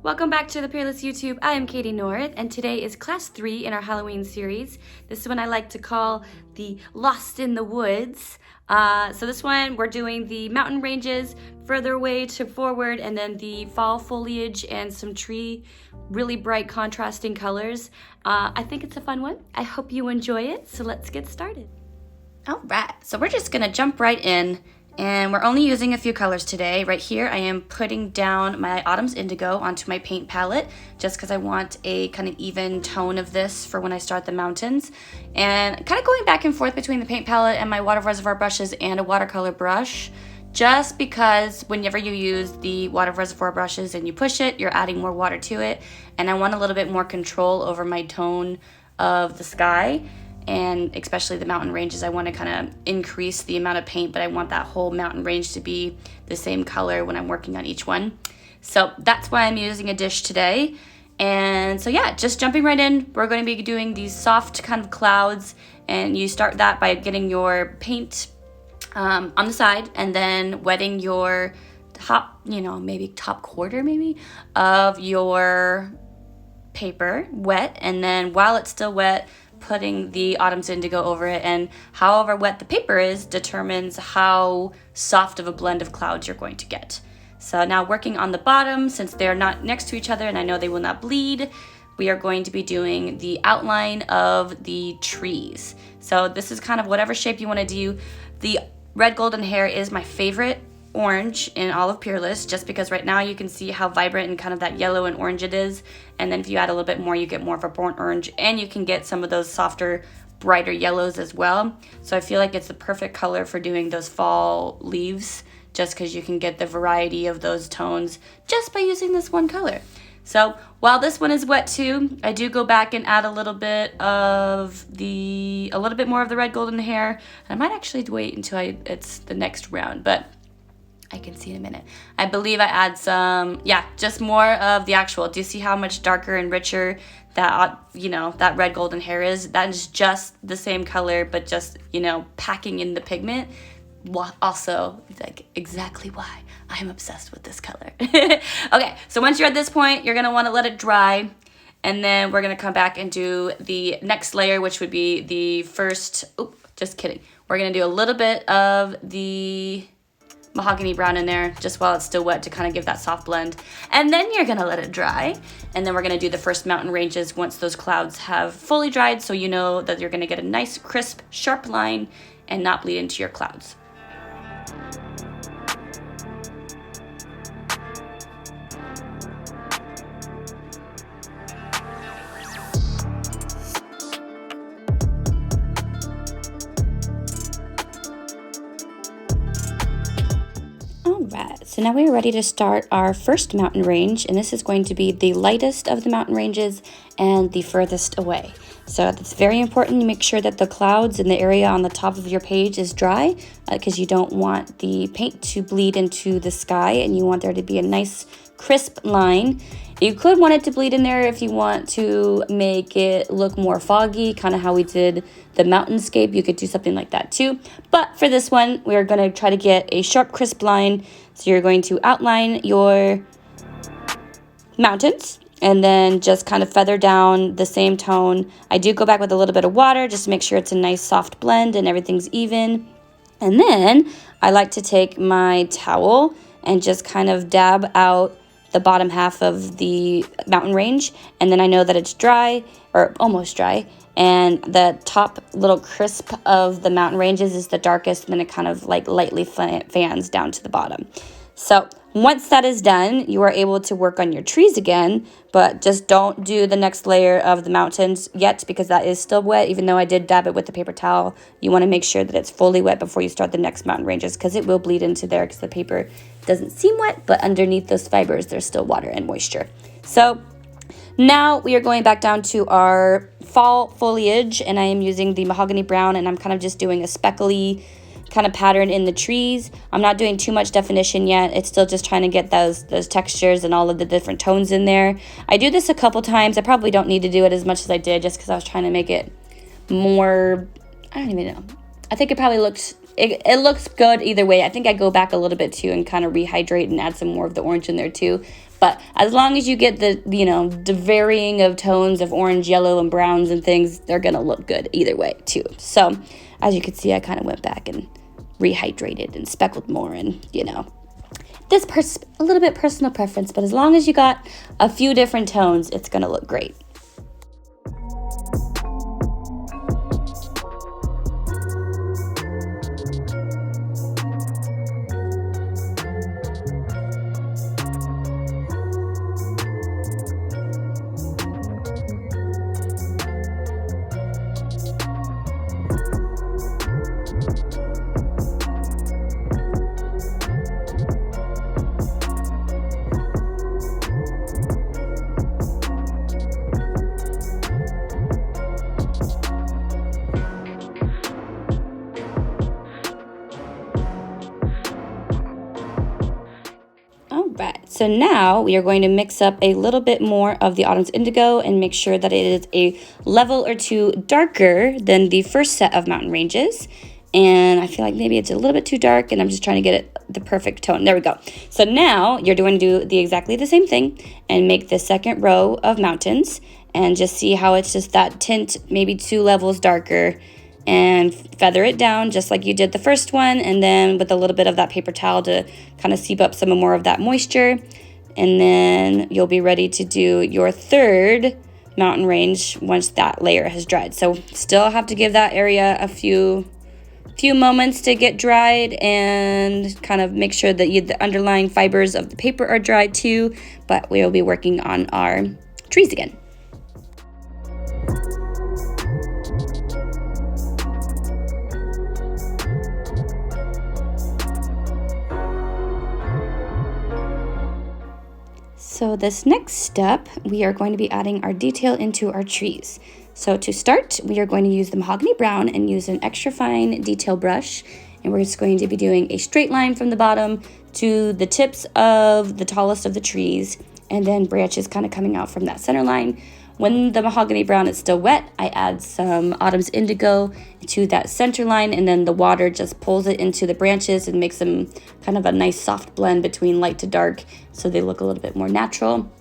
Welcome back to the Peerless YouTube. I am Katie North, and today is class 3 in our Halloween series. This one I like to call the Lost in the Woods. So this one we're doing the mountain ranges further away to forward, and then the fall foliage and some tree, really bright contrasting colors. I think it's a fun one. I hope you enjoy it, so let's get started. All right, so we're just gonna jump right in. And we're only using a few colors today. Right here, I am putting down my Autumn's Indigo onto my paint palette just because I want a kind of even tone of this for when I start the mountains. And kind of going back and forth between the paint palette and my water reservoir brushes and a watercolor brush, just because whenever you use the water reservoir brushes and you push it, you're adding more water to it. And I want a little bit more control over my tone of the sky. And especially the mountain ranges, I want to kind of increase the amount of paint, but I want that whole mountain range to be the same color when I'm working on each one. So that's why I'm using a dish today. And so yeah, just jumping right in, we're going to be doing these soft kind of clouds, and you start that by getting your paint on the side and then wetting your top, maybe top quarter of your paper wet. And then while it's still wet, putting the Autumn's Indigo over it, and however wet the paper is determines how soft of a blend of clouds you're going to get. So now working on the bottom, since they're not next to each other and I know they will not bleed, we are going to be doing the outline of the trees. So this is kind of whatever shape you want to do. The red golden hair is my favorite orange in all of Peerless, just because right now you can see how vibrant and kind of that yellow and orange it is, and then if you add a little bit more you get more of a burnt orange, and you can get some of those softer brighter yellows as well. So I feel like it's the perfect color for doing those fall leaves, just because you can get the variety of those tones just by using this one color. So while this one is wet too, I do go back and add a little bit more of the red golden hair. I might actually wait until it's the next round, but I can see in a minute. I believe I add some, just more of the actual. Do you see how much darker and richer that, that red golden hair is? That is just the same color, but just, packing in the pigment. Also, like, exactly why I am obsessed with this color. Okay, so once you're at this point, you're gonna wanna let it dry, and then we're gonna come back and do the next layer, which would be the first, just kidding. We're gonna do a little bit of the mahogany brown in there just while it's still wet to kind of give that soft blend, and then you're gonna let it dry, and then we're gonna do the first mountain ranges once those clouds have fully dried, so you know that you're gonna get a nice crisp sharp line and not bleed into your clouds. Alright, so now we are ready to start our first mountain range, and this is going to be the lightest of the mountain ranges and the furthest away. So it's very important you make sure that the clouds in the area on the top of your page is dry, because you don't want the paint to bleed into the sky, and you want there to be a nice crisp line. You could want it to bleed in there if you want to make it look more foggy, kind of how we did the mountainscape. You could do something like that too. But for this one, we're going to try to get a sharp, crisp line. So you're going to outline your mountains and then just kind of feather down the same tone. I do go back with a little bit of water just to make sure it's a nice soft blend and everything's even. And then I like to take my towel and just kind of dab out the bottom half of the mountain range, and then I know that it's dry or almost dry, and the top little crisp of the mountain ranges is the darkest, and then it kind of like lightly fans down to the bottom. So once that is done, you are able to work on your trees again, but just don't do the next layer of the mountains yet, because that is still wet. Even though I did dab it with the paper towel, you want to make sure that it's fully wet before you start the next mountain ranges, because it will bleed into there because the paper doesn't seem wet, but underneath those fibers there's still water and moisture. So now we are going back down to our fall foliage, and I am using the mahogany brown, and I'm kind of just doing a speckly kind of pattern in the trees. I'm not doing too much definition yet. It's still just trying to get those textures and all of the different tones in there. I do this a couple times. I probably don't need to do it as much as I did, just because I was trying to make it more, I don't even know. I think it probably looks It looks good either way. I think I go back a little bit too and kind of rehydrate and add some more of the orange in there too. But as long as you get the, you know, the varying of tones of orange, yellow, and browns and things, they're gonna look good either way too. So as you can see, I kind of went back and rehydrated and speckled more, and you know, this a little bit personal preference, but as long as you got a few different tones, it's gonna look great. Alright, so now we are going to mix up a little bit more of the Autumn's Indigo and make sure that it is a level or two darker than the first set of mountain ranges. And I feel like maybe it's a little bit too dark, and I'm just trying to get it the perfect tone. There we go. So now you're going to do exactly the same thing and make the second row of mountains and just see how it's just that tint, maybe 2 levels darker, and feather it down just like you did the first one, and then with a little bit of that paper towel to kind of seep up some more of that moisture. And then you'll be ready to do your third mountain range once that layer has dried. So still have to give that area a few moments to get dried and kind of make sure that the underlying fibers of the paper are dried too, but we'll be working on our trees again. So this next step, we are going to be adding our detail into our trees. So to start, we are going to use the Mahogany Brown and use an extra fine detail brush. And we're just going to be doing a straight line from the bottom to the tips of the tallest of the trees, and then branches kind of coming out from that center line. When the Mahogany Brown is still wet, I add some Autumn's Indigo to that center line, and then the water just pulls it into the branches and makes them kind of a nice soft blend between light to dark, so they look a little bit more natural.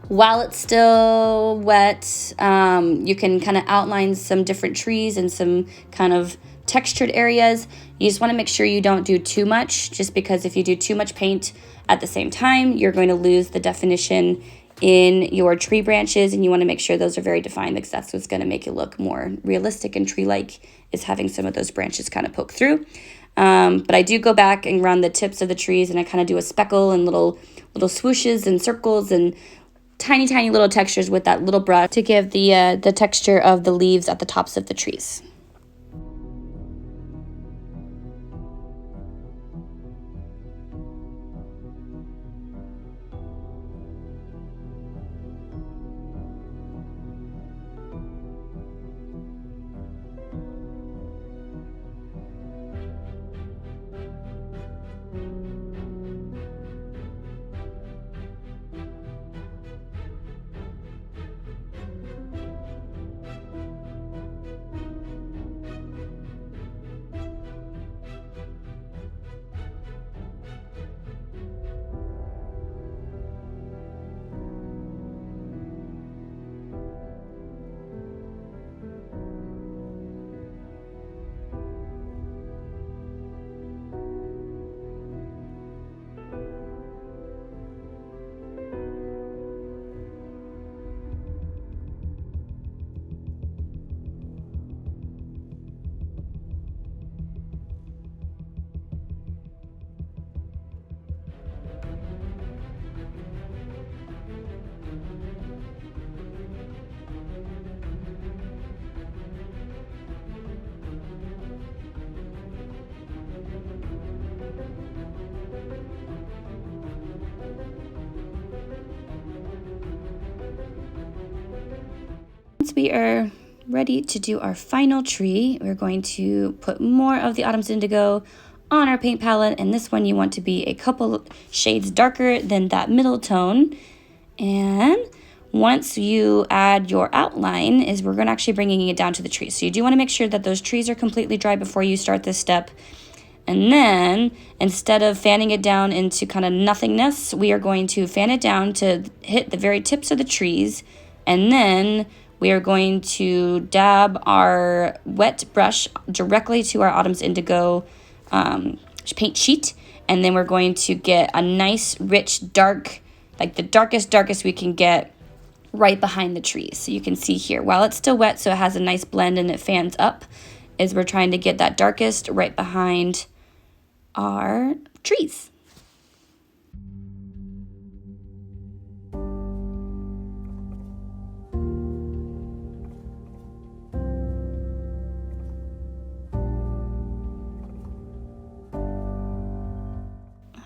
While it's still wet, you can kind of outline some different trees and some kind of textured areas. You just want to make sure you don't do too much, just because if you do too much paint at the same time, you're going to lose the definition in your tree branches, and you want to make sure those are very defined, because that's what's going to make it look more realistic and tree-like, is having some of those branches kind of poke through. But I do go back and run the tips of the trees, and I kind of do a speckle and little swooshes and circles and tiny little textures with that little brush to give the texture of the leaves at the tops of the trees. Once we are ready to do our final tree, we're going to put more of the Autumn's Indigo on our paint palette, and this one you want to be a couple shades darker than that middle tone. And once you add your outline, we're actually bringing it down to the trees. So you do want to make sure that those trees are completely dry before you start this step. And then instead of fanning it down into kind of nothingness, we are going to fan it down to hit the very tips of the trees. And then we are going to dab our wet brush directly to our Autumn's Indigo paint sheet. And then we're going to get a nice, rich, dark, like the darkest we can get right behind the trees. So you can see here, while it's still wet, so it has a nice blend and it fans up, is we're trying to get that darkest right behind our trees.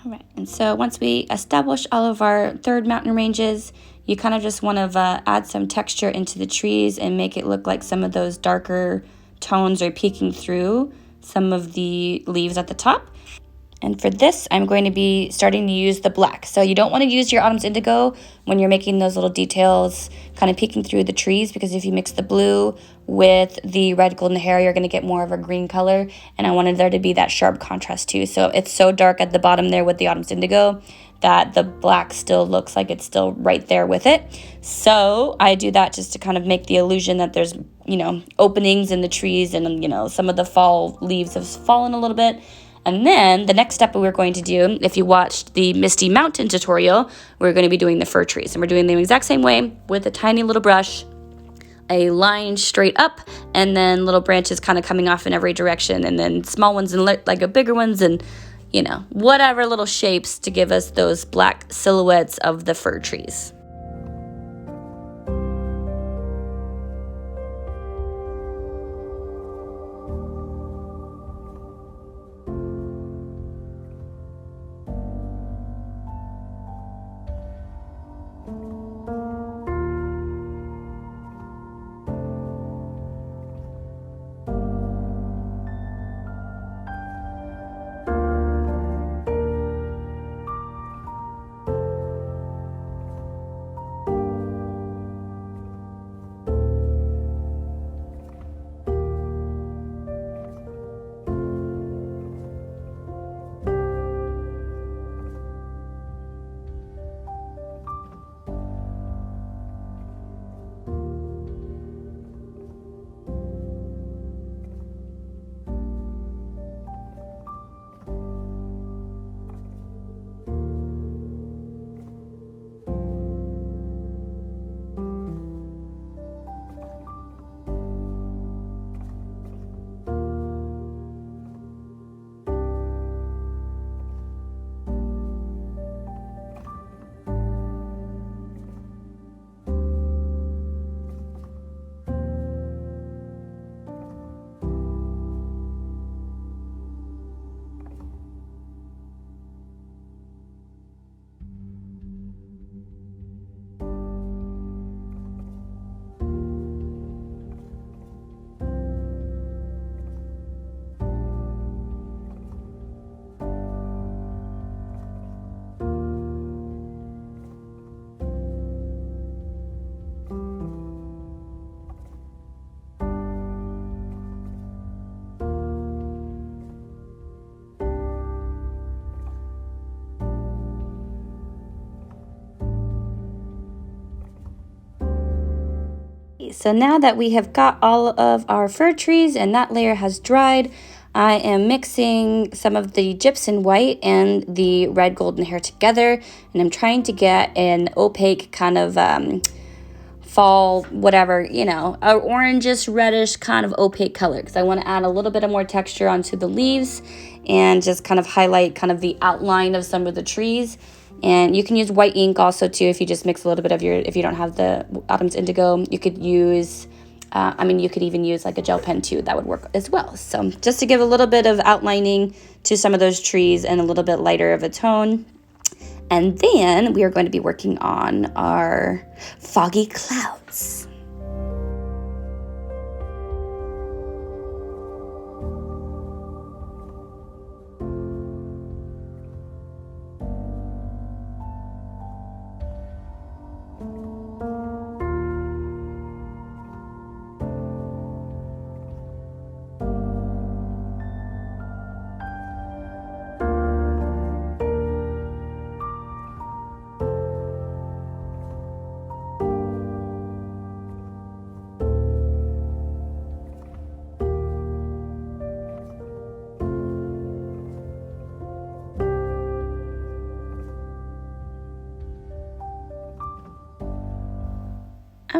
All right, and so once we establish all of our third mountain ranges, you kind of just want to add some texture into the trees and make it look like some of those darker tones are peeking through some of the leaves at the top. And for this, I'm going to be starting to use the black. So you don't want to use your Autumn's Indigo when you're making those little details kind of peeking through the trees, because if you mix the blue with the red golden hair, you're going to get more of a green color. And I wanted there to be that sharp contrast too. So it's so dark at the bottom there with the Autumn's Indigo that the black still looks like it's still right there with it. So I do that just to kind of make the illusion that there's, you know, openings in the trees, and, you know, some of the fall leaves have fallen a little bit. And then the next step we're going to do, if you watched the Misty Mountain tutorial, we're going to be doing the fir trees. And we're doing them the exact same way with a tiny little brush, a line straight up, and then little branches kind of coming off in every direction, and then small ones and like a bigger ones, and, you know, whatever little shapes to give us those black silhouettes of the fir trees. So now that we have got all of our fir trees and that layer has dried, I am mixing some of the gypsum white and the red golden hair together, and I'm trying to get an opaque kind of fall, whatever, you know, a orangish, reddish kind of opaque color, because I want to add a little bit of more texture onto the leaves and just kind of highlight kind of the outline of some of the trees. And you can use white ink also too if you just mix a little bit of your, if you don't have the Autumn's Indigo, you could use, you could even use like a gel pen too, that would work as well. So just to give a little bit of outlining to some of those trees and a little bit lighter of a tone. And then we are going to be working on our foggy clouds.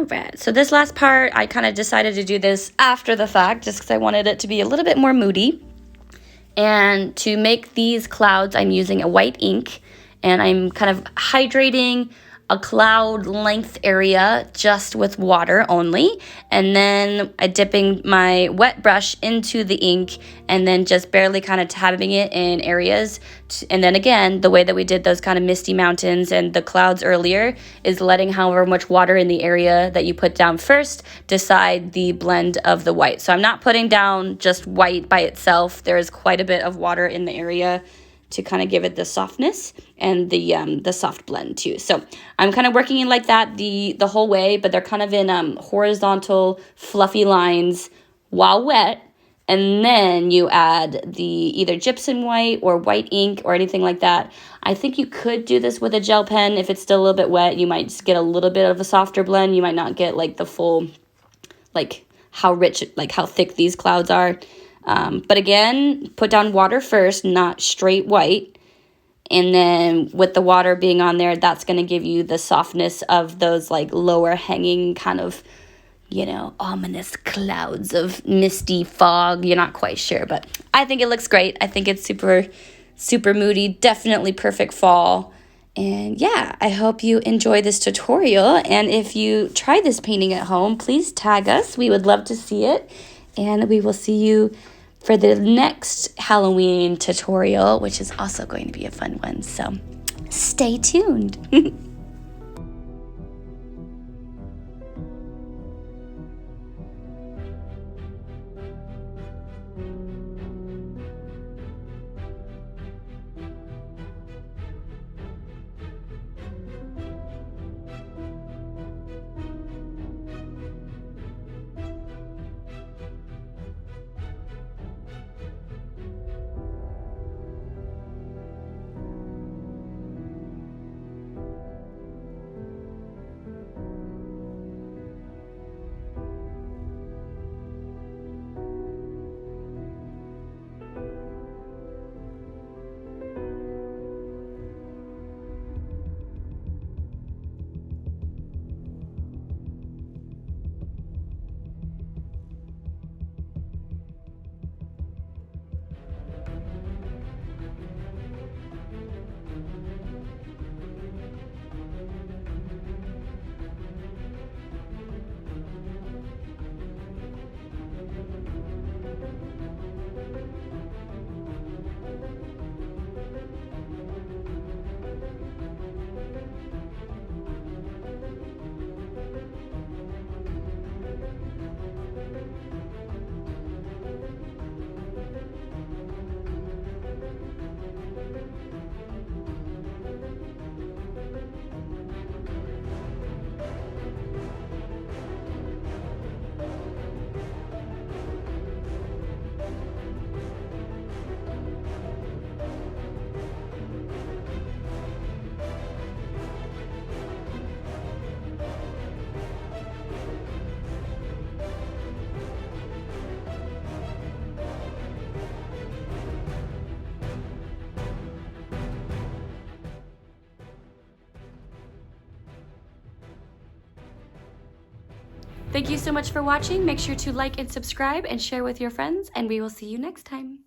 All right, so this last part, I kind of decided to do this after the fact just because I wanted it to be a little bit more moody. And to make these clouds, I'm using a white ink, and I'm kind of hydrating a cloud length area just with water only, and then dipping my wet brush into the ink and then just barely kind of tabbing it in areas. And then again, the way that we did those kind of misty mountains and the clouds earlier is letting however much water in the area that you put down first decide the blend of the white. So I'm not putting down just white by itself. There is quite a bit of water in the area to kind of give it the softness and the soft blend too. So I'm kind of working in like that the whole way, but they're kind of in horizontal fluffy lines while wet. And then you add the either gypsum white or white ink or anything like that. I think you could do this with a gel pen. If it's still a little bit wet, you might just get a little bit of a softer blend. You might not get like the full, like how rich, like how thick these clouds are. But again, put down water first, not straight white. And then with the water being on there, that's going to give you the softness of those like lower hanging kind of, you know, ominous clouds of misty fog. You're not quite sure, but I think it looks great. I think it's super, super moody, definitely perfect fall. And yeah, I hope you enjoy this tutorial. And if you try this painting at home, please tag us. We would love to see it. And we will see you for the next Halloween tutorial, which is also going to be a fun one. So stay tuned. Thank you so much for watching. Make sure to like and subscribe and share with your friends, and we will see you next time.